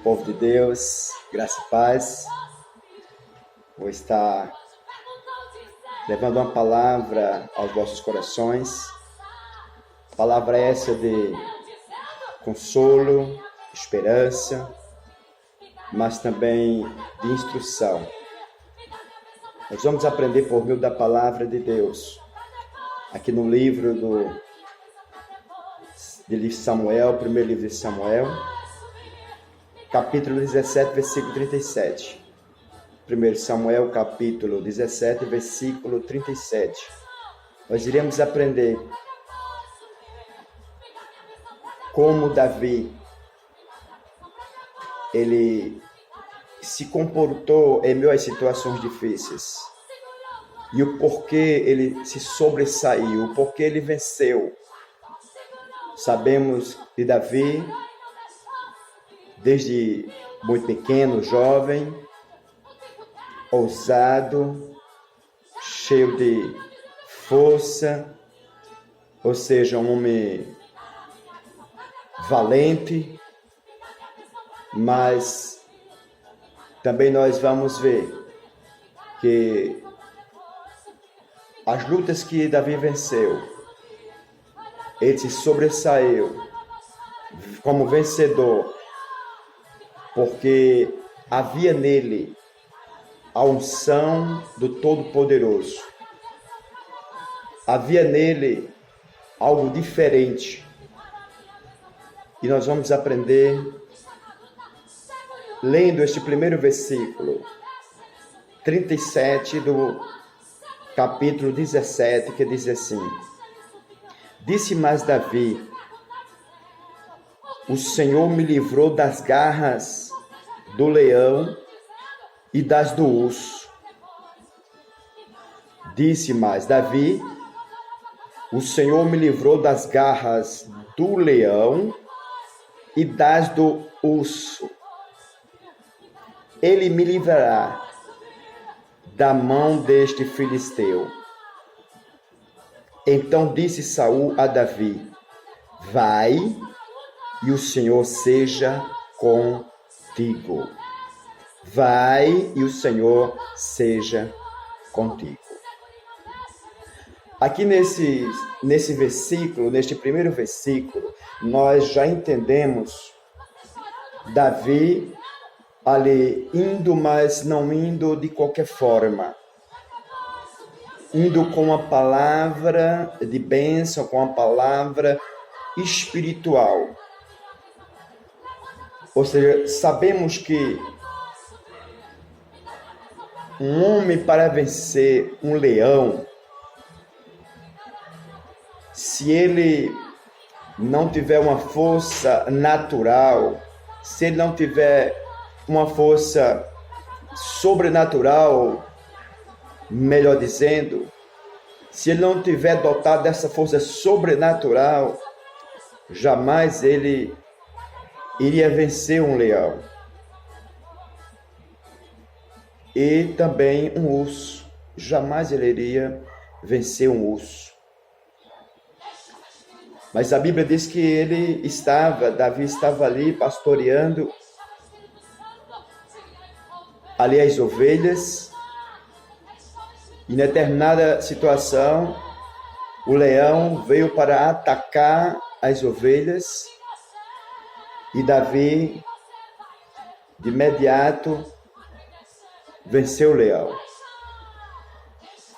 Povo de Deus, graça e paz. Vou estar levando uma palavra aos vossos corações. Palavra essa de consolo, esperança, mas também de instrução. Nós vamos aprender por meio da palavra de Deus. Aqui no livro de Samuel, primeiro livro de Samuel, capítulo 17, versículo 37. 1 Samuel, capítulo 17, versículo 37. Nós iremos aprender como Davi, ele se comportou em meio às situações difíceis. E o porquê ele se sobressaiu, o porquê ele venceu. Sabemos de Davi, desde muito pequeno, jovem, ousado, cheio de força, ou seja, um homem valente, mas também nós vamos ver que as lutas que Davi venceu, ele se sobressaiu como vencedor, porque havia nele a unção do Todo-Poderoso. Havia nele algo diferente. E nós vamos aprender lendo este primeiro versículo, 37 do capítulo 17, que diz assim: Disse mais Davi: O Senhor me livrou das garras do leão e das do urso. Disse mais Davi: O Senhor me livrou das garras do leão e das do urso. Ele me livrará da mão deste filisteu. Então disse Saul a Davi: Vai, e o Senhor seja contigo. Vai, e o Senhor seja contigo. Aqui nesse versículo, neste primeiro versículo, nós já entendemos Davi ali indo, mas não indo de qualquer forma. Indo com uma palavra de bênção, com uma palavra espiritual. Ou seja, sabemos que um homem, para vencer um leão, se ele não tiver uma força natural, se ele não tiver uma força sobrenatural, melhor dizendo, se ele não tiver dotado dessa força sobrenatural, jamais ele iria vencer um leão. E também um urso. Jamais ele iria vencer um urso. Mas a Bíblia diz que Davi estava ali pastoreando ali as ovelhas, e em determinada situação o leão veio para atacar as ovelhas, e Davi de imediato venceu o leão.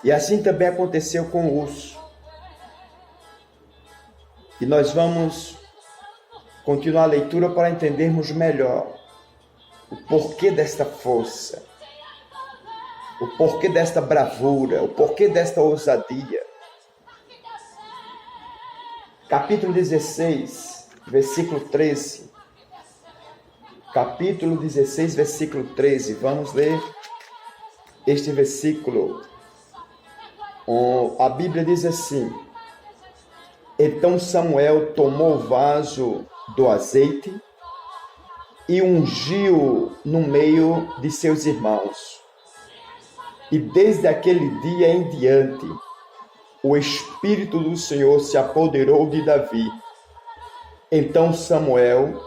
E assim também aconteceu com o urso. E nós vamos continuar a leitura para entendermos melhor o porquê desta força, o porquê desta bravura, o porquê desta ousadia. Capítulo 16, versículo 13. Capítulo 16, versículo 13. Vamos ler este versículo. A Bíblia diz assim: Então Samuel tomou o vaso do azeite e ungiu no meio de seus irmãos. E desde aquele dia em diante, o Espírito do Senhor se apoderou de Davi. Então Samuel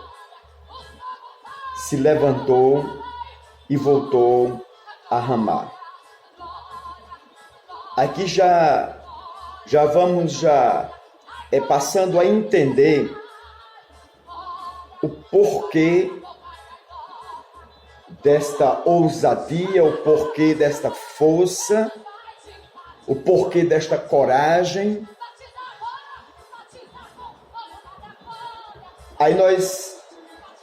se levantou e voltou a Ramá. Aqui já vamos passando a entender o porquê desta ousadia, o porquê desta força, o porquê desta coragem. Aí nós,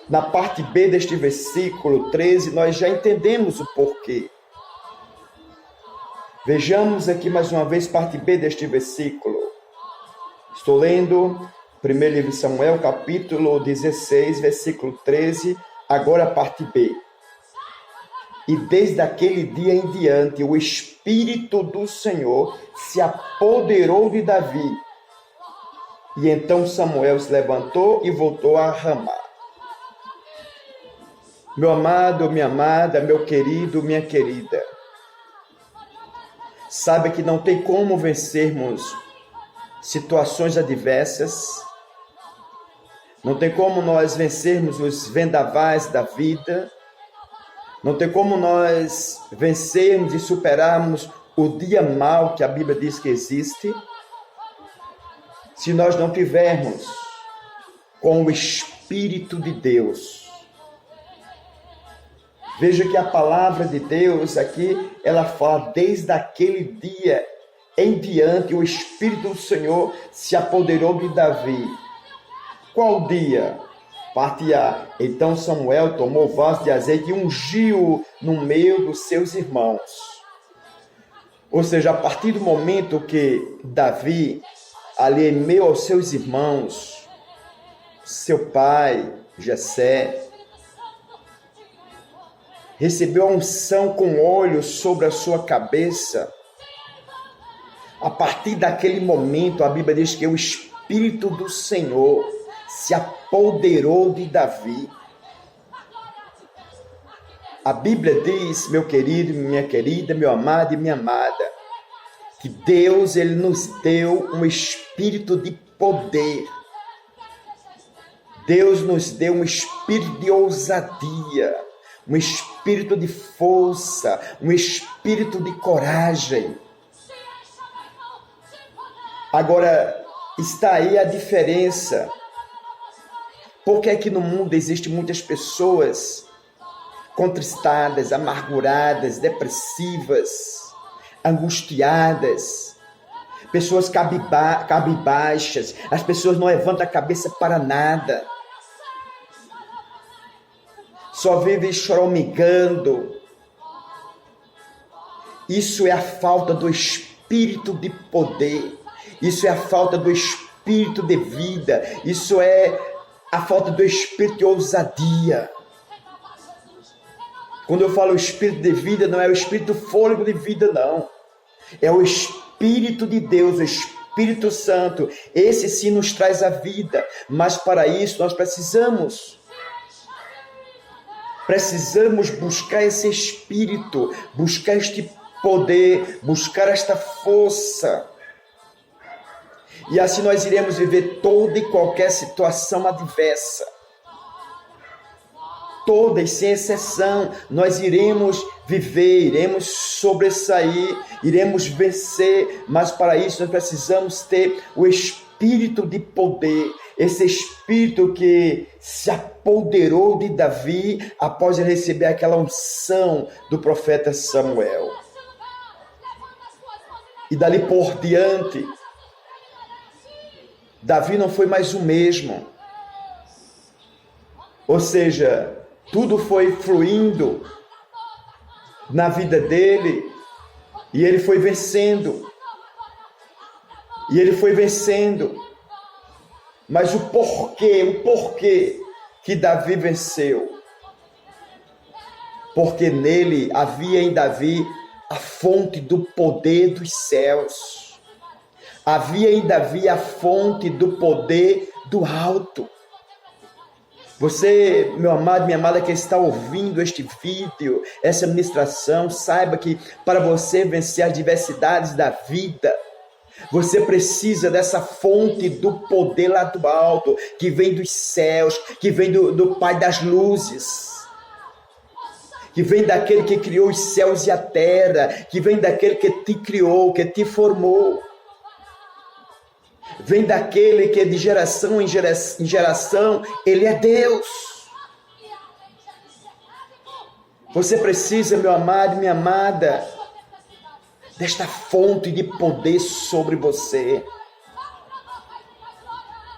na parte B deste versículo 13, nós já entendemos o porquê. Vejamos aqui mais uma vez parte B deste versículo. Estou lendo 1 livro de Samuel, capítulo 16, versículo 13, agora a parte B. E desde aquele dia em diante, o Espírito do Senhor se apoderou de Davi. E então Samuel se levantou e voltou a Ramá. Meu amado, minha amada, meu querido, minha querida, sabe que não tem como vencermos situações adversas, não tem como nós vencermos os vendavais da vida, não tem como nós vencermos e superarmos o dia mau que a Bíblia diz que existe, se nós não tivermos com o Espírito de Deus. Veja que a palavra de Deus aqui, ela fala, desde aquele dia em diante, o Espírito do Senhor se apoderou de Davi. Qual dia? Parte A. Então Samuel tomou o vaso de azeite e ungiu no meio dos seus irmãos. Ou seja, a partir do momento que Davi, ali em meio aos seus irmãos, seu pai, Jessé, recebeu a unção com óleo sobre a sua cabeça. A partir daquele momento, a Bíblia diz que o Espírito do Senhor se apoderou de Davi. A Bíblia diz, meu querido, minha querida, meu amado e minha amada, que Deus, ele nos deu um espírito de poder. Deus nos deu um espírito de ousadia, um espírito de força, um espírito de coragem. Agora, está aí a diferença. Por que é que no mundo existem muitas pessoas contristadas, amarguradas, depressivas, angustiadas, pessoas cabibaixas, as pessoas não levantam a cabeça para nada, só vivem choromigando? Isso é a falta do espírito de poder, isso é a falta do espírito de vida, isso é a falta do espírito de ousadia. Quando eu falo espírito de vida, não é o espírito fôlego de vida, não. É o Espírito de Deus, o Espírito Santo. Esse sim nos traz a vida, mas para isso nós precisamos buscar esse espírito, buscar este poder, buscar esta força. E assim nós iremos viver toda e qualquer situação adversa. Todas, sem exceção, nós iremos viver, iremos sobressair, iremos vencer, mas para isso nós precisamos ter o espírito de poder, esse espírito que se apoderou de Davi após ele receber aquela unção do profeta Samuel. E dali por diante, Davi não foi mais o mesmo. Ou seja, tudo foi fluindo na vida dele e ele foi vencendo. E ele foi vencendo. Mas o porquê que Davi venceu? Porque nele havia em Davi a fonte do poder dos céus. Havia em Davi a fonte do poder do alto. Você, meu amado, minha amada, que está ouvindo este vídeo, essa ministração, saiba que para você vencer as diversidades da vida, você precisa dessa fonte do poder lá do alto, que vem dos céus, que vem do Pai das luzes. que vem daquele que criou os céus e a terra, que vem daquele que te criou, que te formou. Vem daquele que de geração em geração, Ele é Deus. Você precisa, meu amado e minha amada, desta fonte de poder sobre você.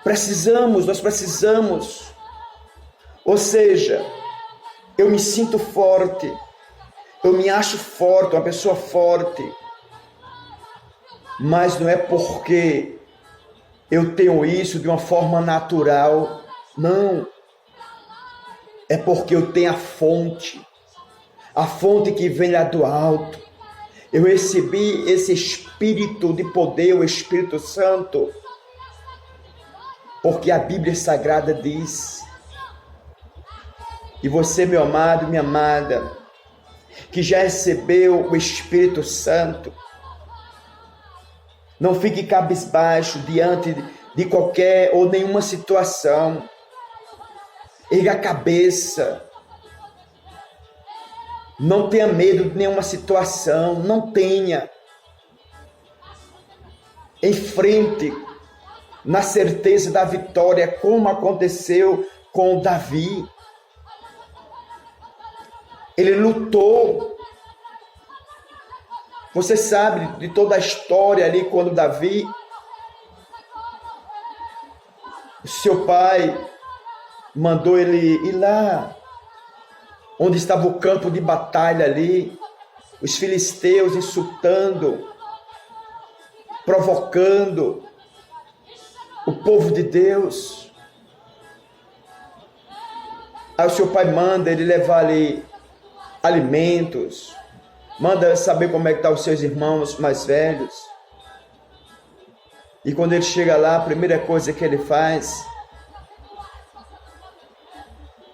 Nós precisamos. Ou seja, eu me sinto forte, eu me acho forte, uma pessoa forte, mas não é porque eu tenho isso de uma forma natural, não. É porque eu tenho a fonte que vem lá do alto. Eu recebi esse espírito de poder, o Espírito Santo, porque a Bíblia Sagrada diz. E você, meu amado, minha amada, que já recebeu o Espírito Santo, não fique cabisbaixo diante de qualquer ou nenhuma situação. Erga a cabeça. Não tenha medo de nenhuma situação. Não tenha. Enfrente na certeza da vitória, como aconteceu com Davi. Ele lutou. Você sabe de toda a história ali, quando Davi, seu pai, mandou ele ir lá, onde estava o campo de batalha ali, os filisteus insultando, provocando o povo de Deus. Aí o seu pai manda ele levar ali alimentos, manda saber como é que estão os seus irmãos mais velhos. E quando ele chega lá, a primeira coisa que ele faz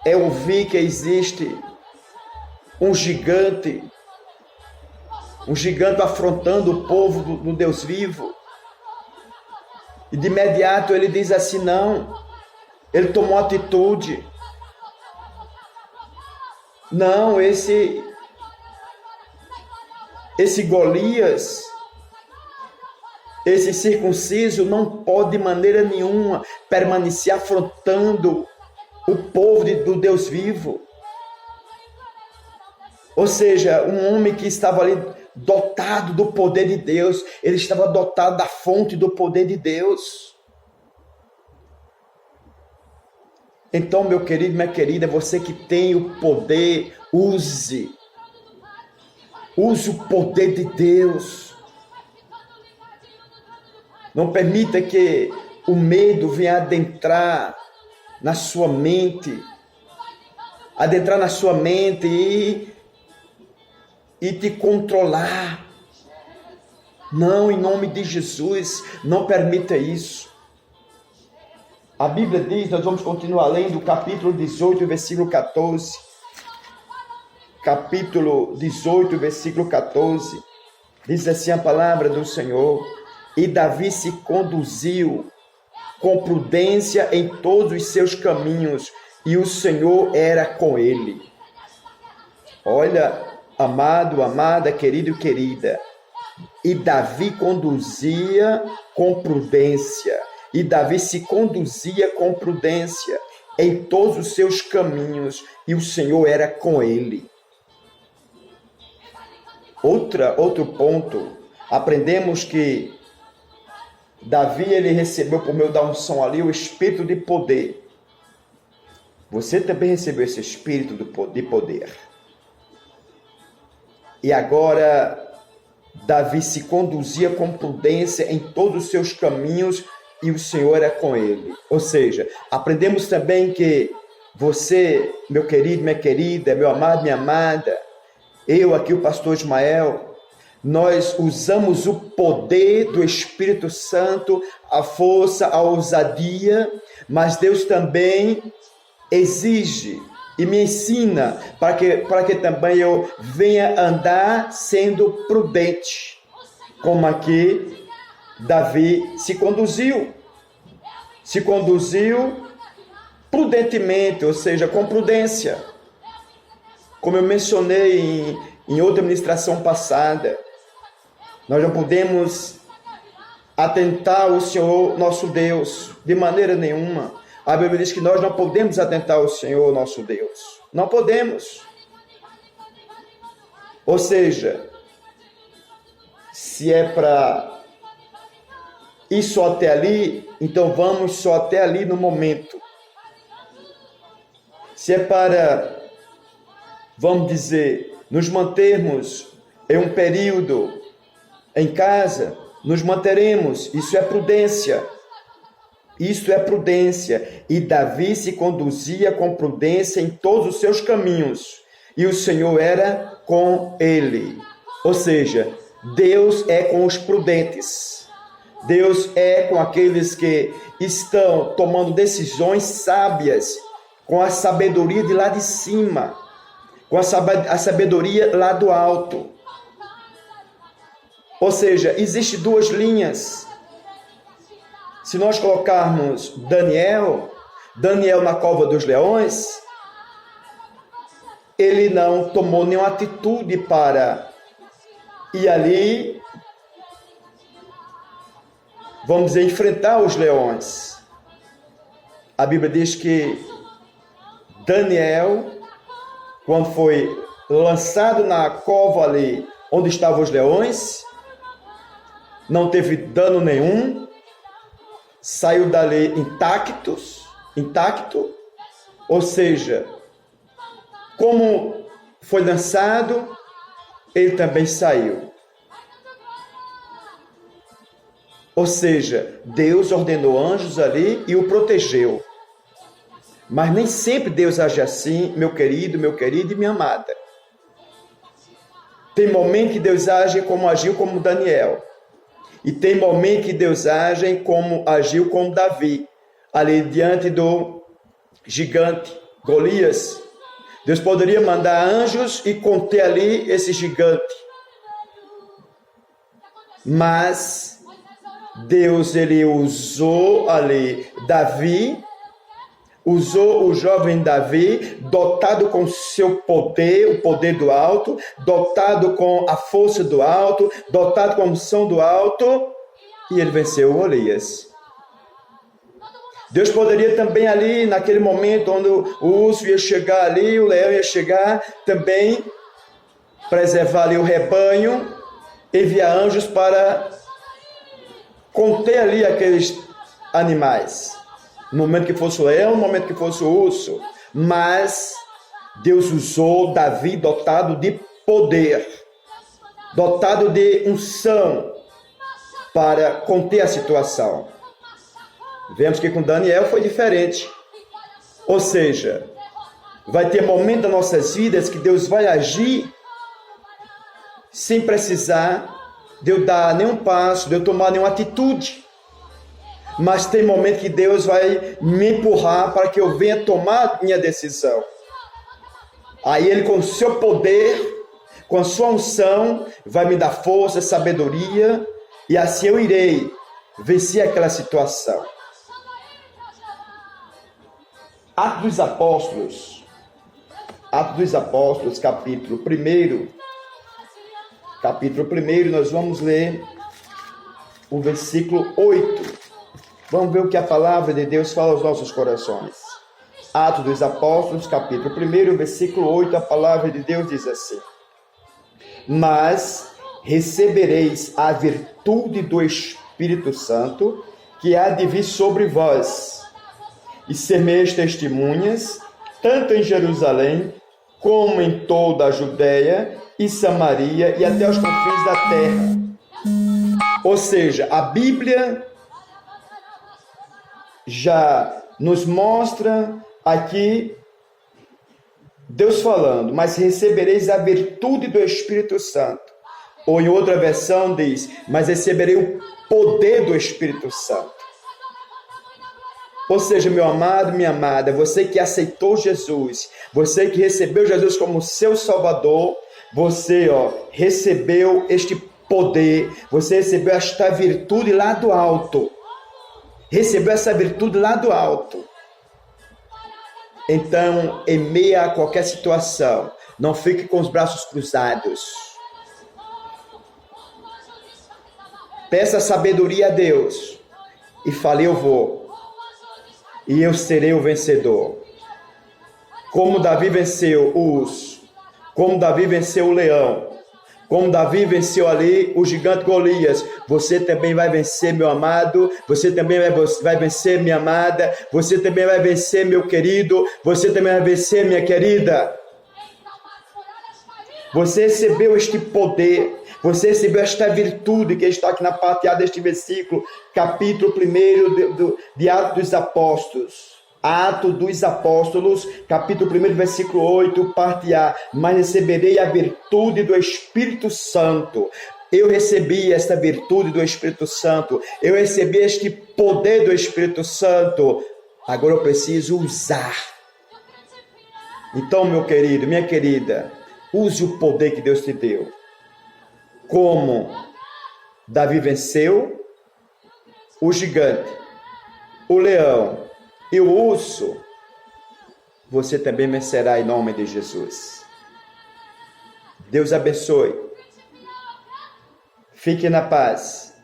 é ouvir que existe um gigante afrontando o povo do Deus vivo. E de imediato ele diz assim, não, ele tomou atitude. Não, esse Golias, esse circunciso não pode de maneira nenhuma permanecer afrontando o povo do Deus vivo. Ou seja, um homem que estava ali dotado do poder de Deus, ele estava dotado da fonte do poder de Deus. Então, meu querido, minha querida, você que tem o poder, use o poder de Deus. Não permita que o medo venha adentrar na sua mente, e te controlar. Não, em nome de Jesus, não permita isso. A Bíblia diz, nós vamos continuar lendo o capítulo 18, versículo 14. Capítulo 18, versículo 14. Diz assim a palavra do Senhor: e Davi se conduziu com prudência em todos os seus caminhos, e o Senhor era com ele. Olha, amado, amada, querido e querida, e Davi conduzia com prudência, e Davi se conduzia com prudência em todos os seus caminhos, e o Senhor era com ele. Outro ponto, aprendemos que Davi, ele recebeu por meio da unção ali o espírito de poder. Você também recebeu esse espírito de poder. E agora, Davi se conduzia com prudência em todos os seus caminhos e o Senhor era com ele. Ou seja, aprendemos também que você, meu querido, minha querida, meu amado, minha amada, eu aqui, o pastor Ismael, nós usamos o poder do Espírito Santo, a força, a ousadia, mas Deus também exige e me ensina para que também eu venha andar sendo prudente, como aqui Davi se conduziu prudentemente, ou seja, com prudência, como eu mencionei em outra ministração passada, nós não podemos atentar ao Senhor nosso Deus de maneira nenhuma. A Bíblia diz que nós não podemos atentar ao Senhor nosso Deus. Não podemos. Ou seja, se é para ir só até ali, então vamos só até ali no momento. Se é para, vamos dizer, nos mantermos em um período em casa, nos manteremos. Isso é prudência. Isso é prudência. E Davi se conduzia com prudência em todos os seus caminhos. E o Senhor era com ele. Ou seja, Deus é com os prudentes. Deus é com aqueles que estão tomando decisões sábias, com a sabedoria de lá de cima, com a sabedoria lá do alto. Ou seja, existem duas linhas. Se nós colocarmos Daniel na cova dos leões, ele não tomou nenhuma atitude para ir ali, vamos dizer, enfrentar os leões. A Bíblia diz que Daniel, quando foi lançado na cova ali onde estavam os leões, não teve dano nenhum, saiu dali intacto, ou seja, como foi lançado, ele também saiu. Ou seja, Deus ordenou anjos ali e o protegeu. Mas nem sempre Deus age assim, meu querido e minha amada. Tem momento que Deus age como agiu como Daniel. E tem momento que Deus age como agiu com Davi, ali diante do gigante Golias. Deus poderia mandar anjos e conter ali esse gigante. Mas Deus, ele usou ali Davi, usou o jovem Davi, dotado com seu poder, o poder do alto, dotado com a força do alto, dotado com a unção do alto, e ele venceu Golias. Deus poderia também ali, naquele momento, onde o urso ia chegar ali, o leão ia chegar, também preservar ali o rebanho, enviar anjos para conter ali aqueles animais. No momento que fosse o leão, no momento que fosse o urso. Mas Deus usou Davi dotado de poder, dotado de unção, para conter a situação. Vemos que com Daniel foi diferente. Ou seja, vai ter momentos das nossas vidas que Deus vai agir sem precisar de eu dar nenhum passo, de eu tomar nenhuma atitude. Mas tem momento que Deus vai me empurrar para que eu venha tomar minha decisão. Aí Ele, com o seu poder, com a sua unção, vai me dar força, sabedoria, e assim eu irei vencer aquela situação. Atos dos Apóstolos, capítulo 1, nós vamos ler o versículo 8. Vamos ver o que a palavra de Deus fala aos nossos corações. Atos dos Apóstolos, capítulo 1, versículo 8, a palavra de Deus diz assim: Mas recebereis a virtude do Espírito Santo, que há de vir sobre vós, e sereis testemunhas, tanto em Jerusalém, como em toda a Judéia e Samaria, e até os confins da terra. Ou seja, a Bíblia já nos mostra aqui Deus falando, mas recebereis a virtude do Espírito Santo. Ou em outra versão diz, mas receberei o poder do Espírito Santo. Ou seja, meu amado, minha amada, você que aceitou Jesus, você que recebeu Jesus como seu Salvador, você recebeu este poder, você recebeu esta virtude lá do alto. Recebeu essa virtude lá do alto. Então, em meio a qualquer situação, Não fique com os braços cruzados. Peça sabedoria a Deus e fale: eu vou e eu serei o vencedor. Como Davi venceu o urso, como Davi venceu o leão, como Davi venceu ali o gigante Golias, você também vai vencer, meu amado. Você também vai vencer, minha amada. Você também vai vencer, meu querido. Você também vai vencer, minha querida. Você recebeu este poder. Você recebeu esta virtude que está aqui na parte A deste versículo, capítulo 1 de Atos dos Apóstolos. Atos dos Apóstolos, capítulo 1, versículo 8, parte A. Mas receberei a virtude do Espírito Santo. Eu recebi esta virtude do Espírito Santo. Eu recebi este poder do Espírito Santo. Agora eu preciso usar. Então, meu querido, minha querida, use o poder que Deus te deu. Como Davi venceu o gigante, o leão e o urso, você também vencerá em nome de Jesus. Deus abençoe. Fique na paz.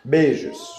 Beijos.